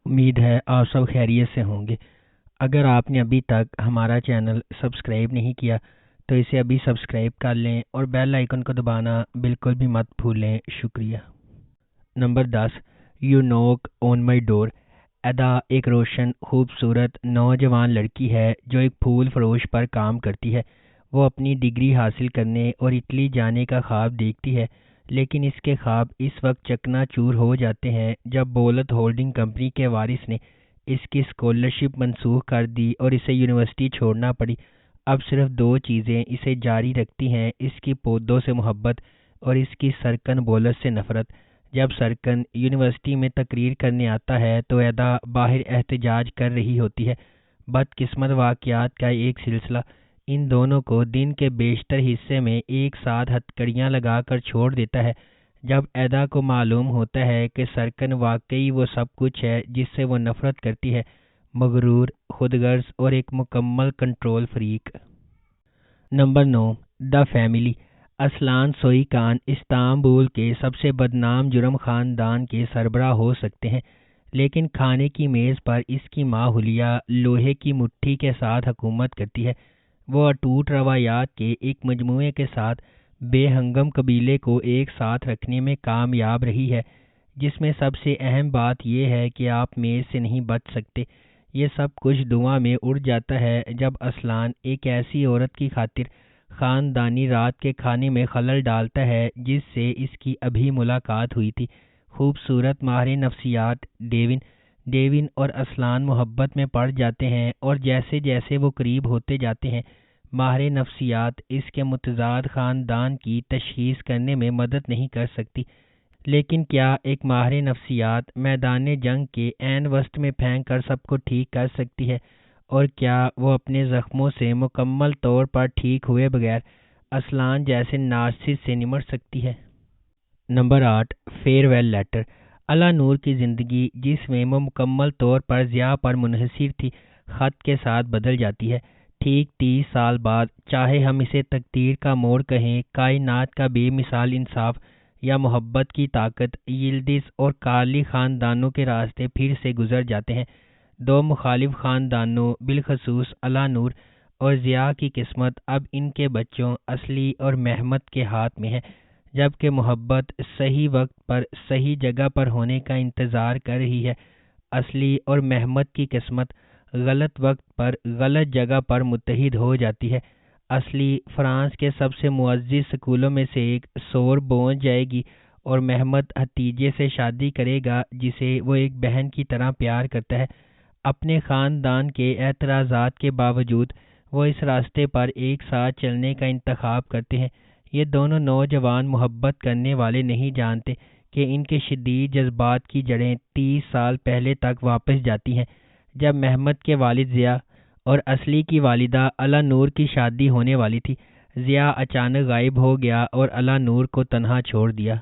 امید ہے آپ سب خیریت سے ہوں گے۔ اگر آپ نے ابھی تک ہمارا چینل سبسکرائب نہیں کیا تو اسے ابھی سبسکرائب کر لیں اور بیل آئیکن کو دبانا بالکل بھی مت بھولیں۔ شکریہ۔ نمبر 10، یو نوک آن مائی ڈور۔ ادا ایک روشن خوبصورت نوجوان لڑکی ہے جو ایک پھول فروش پر کام کرتی ہے۔ وہ اپنی ڈگری حاصل کرنے اور اٹلی جانے کا خواب دیکھتی ہے، لیکن اس کے خواب اس وقت چکنا چور ہو جاتے ہیں جب بولت ہولڈنگ کمپنی کے وارث نے اس کی اسکالرشپ منسوخ کر دی اور اسے یونیورسٹی چھوڑنا پڑی۔ اب صرف دو چیزیں اسے جاری رکھتی ہیں، اس کی پودوں سے محبت اور اس کی سرکن بولت سے نفرت۔ جب سرکن یونیورسٹی میں تقریر کرنے آتا ہے تو ادا باہر احتجاج کر رہی ہوتی ہے۔ بدقسمت واقعات کا ایک سلسلہ ان دونوں کو دن کے بیشتر حصے میں ایک ساتھ ہتھکڑیاں لگا کر چھوڑ دیتا ہے۔ جب ایدا کو معلوم ہوتا ہے کہ سرکن واقعی وہ سب کچھ ہے جس سے وہ نفرت کرتی ہے، مغرور، خود غرض اور ایک مکمل control freak. Number 9، the family. Aslan سوئی کان استنبول کے سب سے بدنام جرم خاندان کے سربراہ ہو سکتے ہیں، لیکن کھانے کی میز پر اس کی ماں حلیہ لوہے کی مٹھی کے ساتھ حکومت کرتی ہے۔ وہ اٹوٹ روایات کے ایک مجموعے کے ساتھ بے ہنگم قبیلے کو ایک ساتھ رکھنے میں کامیاب رہی ہے، جس میں سب سے اہم بات یہ ہے کہ آپ میز سے نہیں بچ سکتے۔ یہ سب کچھ دھواں میں اڑ جاتا ہے جب اسلان ایک ایسی عورت کی خاطر خاندانی رات کے کھانے میں خلل ڈالتا ہے جس سے اس کی ابھی ملاقات ہوئی تھی۔ خوبصورت ماہر نفسیات ڈیوین اور اسلان محبت میں پڑ جاتے ہیں، اور جیسے جیسے وہ قریب ہوتے جاتے ہیں، ماہر نفسیات اس کے متضاد خاندان کی تشخیص کرنے میں مدد نہیں کر سکتی۔ لیکن کیا ایک ماہر نفسیات میدان جنگ کے عین وسط میں پھینک کر سب کو ٹھیک کر سکتی ہے؟ اور کیا وہ اپنے زخموں سے مکمل طور پر ٹھیک ہوئے بغیر اسلان جیسے نارسسسٹ سے نمٹ سکتی ہے؟ Number 8، farewell letter. Allah Noor کی زندگی، جس میں وہ مکمل طور پر ضیاء پر منحصر تھی، خط کے ساتھ بدل جاتی ہے۔ ٹھیک 30 سال بعد، چاہے ہم اسے تقدیر کا موڑ کہیں، کائنات کا بے مثال انصاف یا محبت کی طاقت، یلدز اور کارلی خاندانوں کے راستے پھر سے گزر جاتے ہیں۔ دو مخالف خاندانوں، بالخصوص اللہ نور اور ضیاء کی قسمت اب ان کے بچوں اصلی اور مہمت کے ہاتھ میں ہے، جبکہ محبت صحیح وقت پر صحیح جگہ پر ہونے کا انتظار کر رہی ہے۔ اصلی اور مہمت کی قسمت غلط وقت پر غلط جگہ پر متحد ہو جاتی ہے۔ اصلی فرانس کے سب سے معزز سکولوں میں سے ایک سوربون جائے گی اور مہمت ہتھیجے سے شادی کرے گا جسے وہ ایک بہن کی طرح پیار کرتا ہے۔ اپنے خاندان کے اعتراضات کے باوجود وہ اس راستے پر ایک ساتھ چلنے کا انتخاب کرتے ہیں۔ یہ دونوں نوجوان محبت کرنے والے نہیں جانتے کہ ان کے شدید جذبات کی جڑیں 30 سال پہلے تک واپس جاتی ہیں، جب مہمت کے والد ضیاء اور اصلی کی والدہ اللہ نور کی شادی ہونے والی تھی۔ ضیاء اچانک غائب ہو گیا اور اللہ نور کو تنہا چھوڑ دیا۔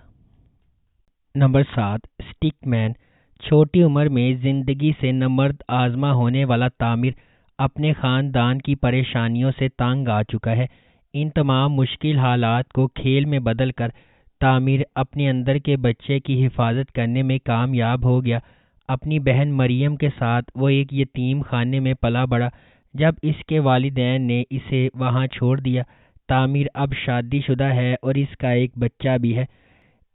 نمبر 7، سٹک مین۔ چھوٹی عمر میں زندگی سے نامرد آزما ہونے والا تامر اپنے خاندان کی پریشانیوں سے تنگ آ چکا ہے۔ ان تمام مشکل حالات کو کھیل میں بدل کر تامر اپنے اندر کے بچے کی حفاظت کرنے میں کامیاب ہو گیا۔ اپنی بہن مریم کے ساتھ وہ ایک یتیم خانے میں پلا بڑھا جب اس کے والدین نے اسے وہاں چھوڑ دیا۔ تامر اب شادی شدہ ہے اور اس کا ایک بچہ بھی ہے۔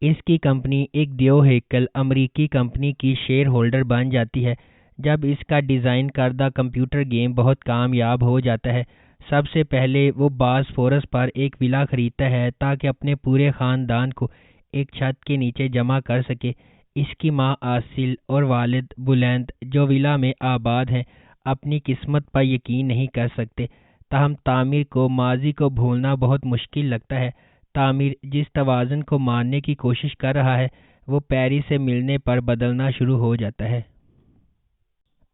اس کی کمپنی ایک دیو ہیکل امریکی کمپنی کی شیئر ہولڈر بن جاتی ہے۔ جب اس کا ڈیزائن کردہ کمپیوٹر گیم بہت کامیاب ہو جاتا ہے، سب سے پہلے وہ باسفورس پر ایک ولا خریدتا ہے تاکہ اپنے پورے خاندان کو ایک چھت کے نیچے جمع کر سکے۔ اس کی ماں آسل اور والد بلند، جو ولا میں آباد ہیں، اپنی قسمت پر یقین نہیں کر سکتے۔ تاہم تامر کو ماضی کو بھولنا بہت مشکل لگتا ہے۔ تامر جس توازن کو ماننے کی کوشش کر رہا ہے، وہ پیری سے ملنے پر بدلنا شروع ہو جاتا ہے۔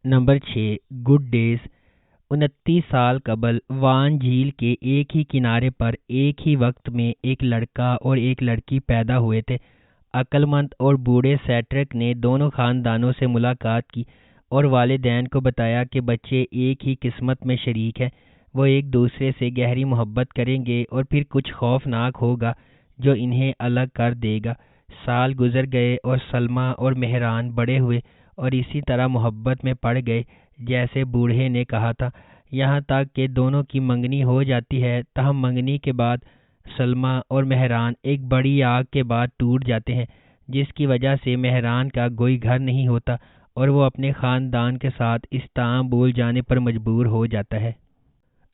Number 6، good days. 29 سال قبل وان جھیل کے ایک ہی کنارے پر ایک ہی وقت میں ایک لڑکا اور ایک لڑکی پیدا ہوئے تھے۔ عقل مند اور بوڑھے سیٹرک نے دونوں خاندانوں سے ملاقات کی اور والدین کو بتایا کہ بچے ایک ہی قسمت میں شریک ہیں۔ وہ ایک دوسرے سے گہری محبت کریں گے اور پھر کچھ خوفناک ہوگا جو انہیں الگ کر دے گا۔ سال گزر گئے اور سلمیٰ اور مہران بڑے ہوئے اور اسی طرح محبت میں پڑ گئے جیسے بوڑھے نے کہا تھا، یہاں تک کہ دونوں کی منگنی ہو جاتی ہے۔ تاہم منگنی کے بعد سلمیٰ اور مہران ایک بڑی آگ کے بعد ٹوٹ جاتے ہیں، جس کی وجہ سے مہران کا کوئی گھر نہیں ہوتا اور وہ اپنے خاندان کے ساتھ استنبول جانے پر مجبور ہو جاتا ہے۔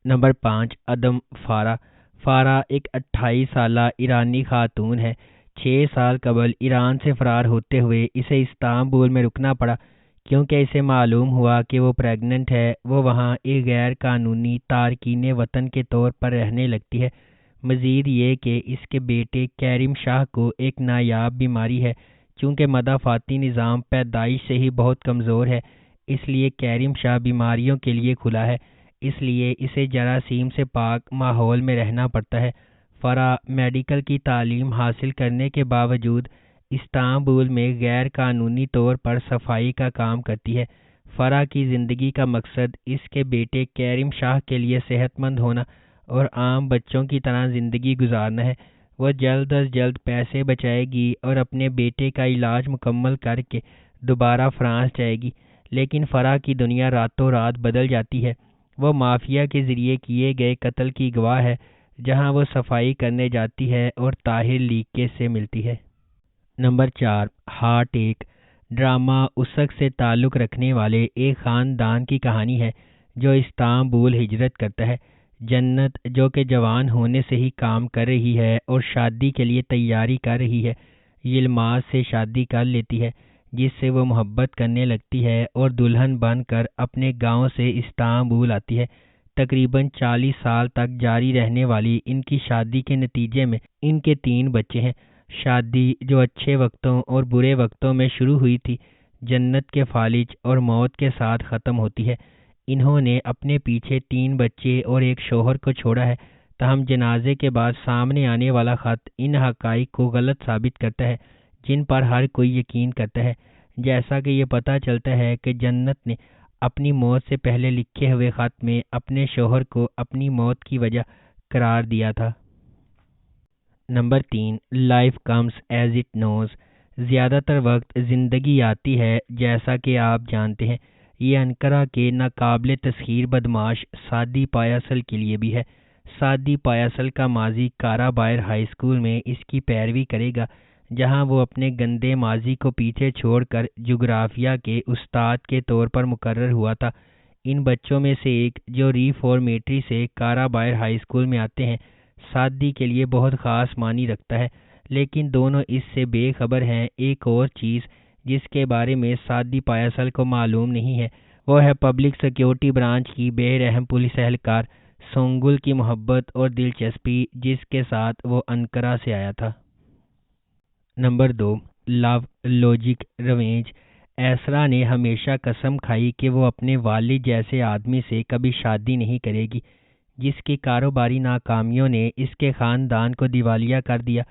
نمبر 5، عدم فارہ۔ فارہ ایک 28 سالہ ایرانی خاتون ہے۔ 6 سال قبل ایران سے فرار ہوتے ہوئے اسے استنبول میں رکنا پڑا کیونکہ اسے معلوم ہوا کہ وہ پریگننٹ ہے۔ وہ وہاں ایک غیر قانونی تارکین وطن کے طور پر رہنے لگتی ہے۔ مزید یہ کہ اس کے بیٹے کیرم شاہ کو ایک نایاب بیماری ہے۔ چونکہ مدافعتی نظام پیدائش سے ہی بہت کمزور ہے، اس لیے کیرم شاہ بیماریوں کے لیے کھلا ہے، اس لیے اسے جراثیم سے پاک ماحول میں رہنا پڑتا ہے۔ فرح میڈیکل کی تعلیم حاصل کرنے کے باوجود استنبول میں غیر قانونی طور پر صفائی کا کام کرتی ہے۔ فرح کی زندگی کا مقصد اس کے بیٹے کیرم شاہ کے لیے صحت مند ہونا اور عام بچوں کی طرح زندگی گزارنا ہے۔ وہ جلد از جلد پیسے بچائے گی اور اپنے بیٹے کا علاج مکمل کر کے دوبارہ فرانس جائے گی، لیکن فرح کی دنیا راتوں رات بدل جاتی ہے۔ وہ مافیا کے ذریعے کیے گئے قتل کی گواہ ہے، جہاں وہ صفائی کرنے جاتی ہے اور طاہر لیکے سے ملتی ہے۔ نمبر 4، ہارٹ ایک۔ ڈرامہ اسک سے تعلق رکھنے والے ایک خاندان کی کہانی ہے جو استنبول ہجرت کرتا ہے۔ جنت، جو کہ جوان ہونے سے ہی کام کر رہی ہے اور شادی کے لیے تیاری کر رہی ہے، یلماز سے شادی کر لیتی ہے، جس سے وہ محبت کرنے لگتی ہے اور دلہن بن کر اپنے گاؤں سے استنبول آتی ہے۔ تقریباً 40 سال تک جاری رہنے والی ان کی شادی کے نتیجے میں ان کے 3 بچے ہیں۔ شادی جو اچھے وقتوں اور برے وقتوں میں شروع ہوئی تھی، جنت کے فالج اور موت کے ساتھ ختم ہوتی ہے۔ انہوں نے اپنے پیچھے 3 بچے اور ایک شوہر کو چھوڑا ہے، تاہم جنازے کے بعد سامنے آنے والا خط ان حقائق کو غلط ثابت کرتا ہے جن پر ہر کوئی یقین کرتا ہے، جیسا کہ یہ پتہ چلتا ہے کہ جنت نے اپنی موت سے پہلے لکھے ہوئے خط میں اپنے شوہر کو اپنی موت کی وجہ قرار دیا تھا۔ Number 3، life comes as it knows. زیادہ تر وقت زندگی آتی ہے جیسا کہ آپ جانتے ہیں۔ یہ انقرہ کے ناقابل تسخیر بدمعاش سعدی پایاسل کے لیے بھی ہے۔ سعدی پایاسل کا ماضی کارا بایر ہائی اسکول میں اس کی پیروی کرے گا، جہاں وہ اپنے گندے ماضی کو پیچھے چھوڑ کر جغرافیہ کے استاد کے طور پر مقرر ہوا تھا۔ ان بچوں میں سے ایک جو ریفارمیٹری سے کارا بایر ہائی اسکول میں آتے ہیں، سعدی کے لیے بہت خاص معنی رکھتا ہے، لیکن دونوں اس سے بے خبر ہیں۔ ایک اور چیز جس کے بارے میں سعدی پایاسل کو معلوم نہیں ہے، وہ ہے پبلک سیکیورٹی برانچ کی بے رحم پولیس اہلکار سونگل کی محبت اور دلچسپی جس کے ساتھ وہ انقرہ سے آیا تھا۔ نمبر 2، لو، لاجک، ریونج۔ ایسرا نے ہمیشہ قسم کھائی کہ وہ اپنے والد جیسے آدمی سے کبھی شادی نہیں کرے گی، جس کی کاروباری ناکامیوں نے اس کے خاندان کو دیوالیہ کر دیا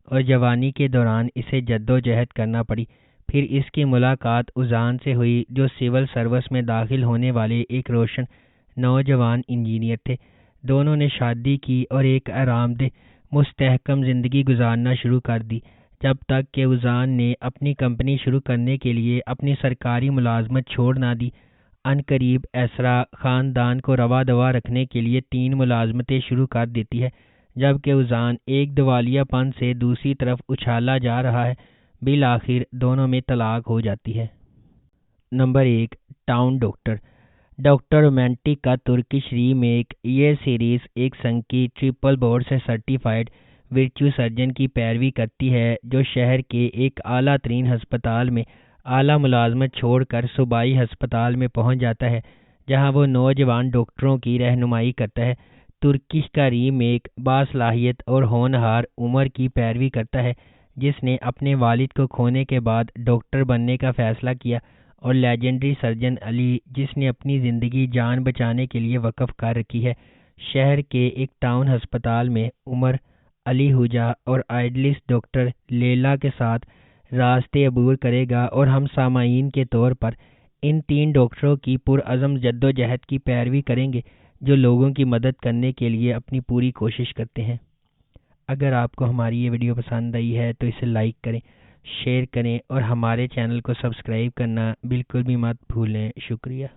اور جوانی کے دوران اسے جدوجہد کرنا پڑی۔ پھر اس کی ملاقات اذان سے ہوئی، جو سول سروس میں داخل ہونے والے ایک روشن نوجوان انجینئر تھے۔ دونوں نے شادی کی اور ایک آرام دہ مستحکم زندگی گزارنا شروع کر دی، جب تک کہ اذان نے اپنی کمپنی شروع کرنے کے لیے اپنی سرکاری ملازمت چھوڑ نہ دی۔ عنقریب ایسرا خاندان کو روا دوا رکھنے کے لیے 3 ملازمتیں شروع کر دیتی ہے، جبکہ اذان ایک دیوالیہ پن سے دوسری طرف اچھالا جا رہا ہے۔ بالآخر دونوں میں طلاق ہو جاتی ہے۔ Number 1، town doctor. Doctor romantic کا ترکش ریمیک۔ یہ سیریز ایک سنکی ٹرپل بورڈ سے سرٹیفائیڈ ورچو سرجن کی پیروی کرتی ہے جو شہر کے ایک اعلیٰ ترین ہسپتال میں اعلیٰ ملازمت چھوڑ کر صوبائی ہسپتال میں پہنچ جاتا ہے، جہاں وہ نوجوان ڈاکٹروں کی رہنمائی کرتا ہے۔ ترکش کا ریمیک باصلاحیت اور ہونہار عمر کی پیروی کرتا ہے، جس نے اپنے والد کو کھونے کے بعد ڈاکٹر بننے کا فیصلہ کیا، اور لیجنڈری سرجن علی، جس نے اپنی زندگی جان بچانے کے لیے وقف کر رکھی ہے۔ شہر کے ایک ٹاؤن ہسپتال میں عمر، علی ہوجا اور آئیڈلسٹ ڈاکٹر لیلا کے ساتھ راستے عبور کرے گا، اور ہم سامعین کے طور پر ان 3 ڈاکٹروں کی پرعزم جدوجہد کی پیروی کریں گے جو لوگوں کی مدد کرنے کے لیے اپنی پوری کوشش کرتے ہیں۔ اگر آپ کو ہماری یہ ویڈیو پسند آئی ہے تو اسے لائک کریں، شیئر کریں اور ہمارے چینل کو سبسکرائب کرنا بالکل بھی مت بھولیں۔ شکریہ۔